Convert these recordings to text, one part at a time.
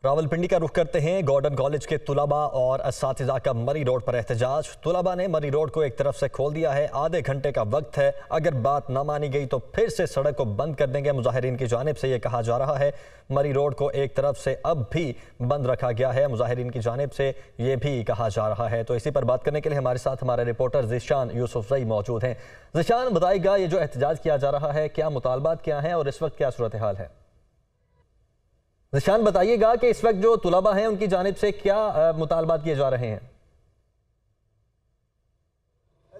راولپنڈی کا رخ کرتے ہیں۔ گورڈن کالج کے طلباء اور اساتذہ کا مری روڈ پر احتجاج۔ طلباء نے مری روڈ کو ایک طرف سے کھول دیا ہے، آدھے گھنٹے کا وقت ہے، اگر بات نہ مانی گئی تو پھر سے سڑک کو بند کر دیں گے۔ مظاہرین کی جانب سے یہ کہا جا رہا ہے مری روڈ کو ایک طرف سے اب بھی بند رکھا گیا ہے، مظاہرین کی جانب سے یہ بھی کہا جا رہا ہے۔ تو اسی پر بات کرنے کے لیے ہمارے ساتھ ہمارے رپورٹر ذیشان یوسفزئی موجود ہیں۔ ذیشان، بتائے گا یہ جو احتجاج کیا جا رہا ہے کیا مطالبات کیا ہیں اور اس وقت کیا صورتحال ہے؟ ذیشان بتائیے گا کہ اس وقت جو طلباء ہیں ان کی جانب سے کیا مطالبات کیے جا رہے ہیں؟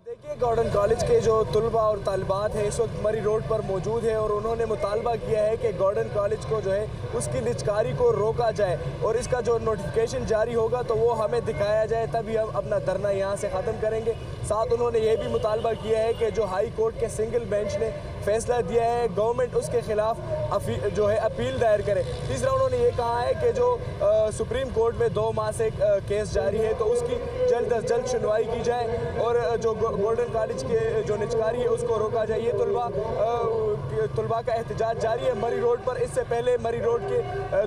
دیکھیے، گورڈن کالج کے جو طلباء اور طالبات ہیں اس وقت مری روڈ پر موجود ہیں اور انہوں نے مطالبہ کیا ہے کہ گورڈن کالج کو جو ہے اس کی نجکاری کو روکا جائے اور اس کا جو نوٹیفیکیشن جاری ہوگا تو وہ ہمیں دکھایا جائے، تبھی ہم اپنا دھرنا یہاں سے ختم کریں گے۔ ساتھ انہوں نے یہ بھی مطالبہ کیا ہے کہ جو ہائی کورٹ کے سنگل بینچ نے فیصلہ دیا ہے گورنمنٹ اس کے خلاف جو ہے اپیل دائر کرے۔ تیسرا انہوں نے یہ کہا ہے کہ جو سپریم کورٹ میں 2 ماہ سے کیس جاری ہے تو اس کی جلد از جلد سنوائی کی جائے اور جو گورڈن کالج کے جو نجکاری ہے اس کو روکا جائے۔ یہ طلباء کا احتجاج جاری ہے مری روڈ پر۔ اس سے پہلے مری روڈ کے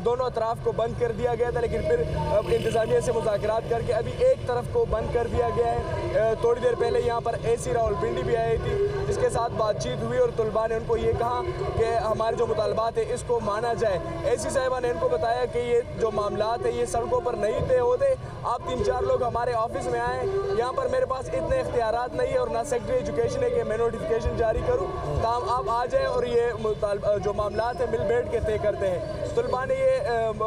دونوں اطراف کو بند کر دیا گیا تھا، لیکن پھر انتظامیہ سے مذاکرات کر کے ابھی ایک طرف کو بند کر دیا گیا ہے۔ تھوڑی دیر پہلے یہاں پر اے سی راولپنڈی بھی آئی تھی جس کے ساتھ بات چیت ہوئی اور طلباء نے ان کو یہ کہا کہ ہمارے جو مطالبات ہیں اس کو مانا جائے۔ اے سی صاحبہ نے ان کو بتایا کہ یہ جو معاملات ہیں یہ سڑکوں پر نہیں طے ہوتے، آپ 3-4 لوگ ہمارے آفس میں آئیں، یہاں پر میرے پاس اتنے اختیارات نہیں ہے اور نہ سیکٹری ایجوکیشن ہے کہ میں نوٹیفیکیشن جاری کروں، تاہم آپ آ جائیں اور یہ جو معاملات ہیں مل بیٹھ کے طے کرتے ہیں۔ طلباء نے یہ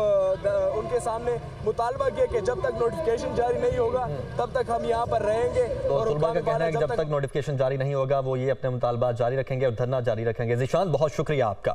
ان کے سامنے مطالبہ کیا کہ جب تک نوٹیفیکیشن جاری نہیں ہوگا تب تک ہم یہاں پر رہیں گے اور طلباء کا کہنا ہے کہ جب تک نوٹیفیکیشن جاری نہیں ہوگا وہ یہ اپنے مطالبات جاری رکھیں گے اور دھرنا جاری رکھیں گے۔ ذیشان، بہت شکریہ آپ کا۔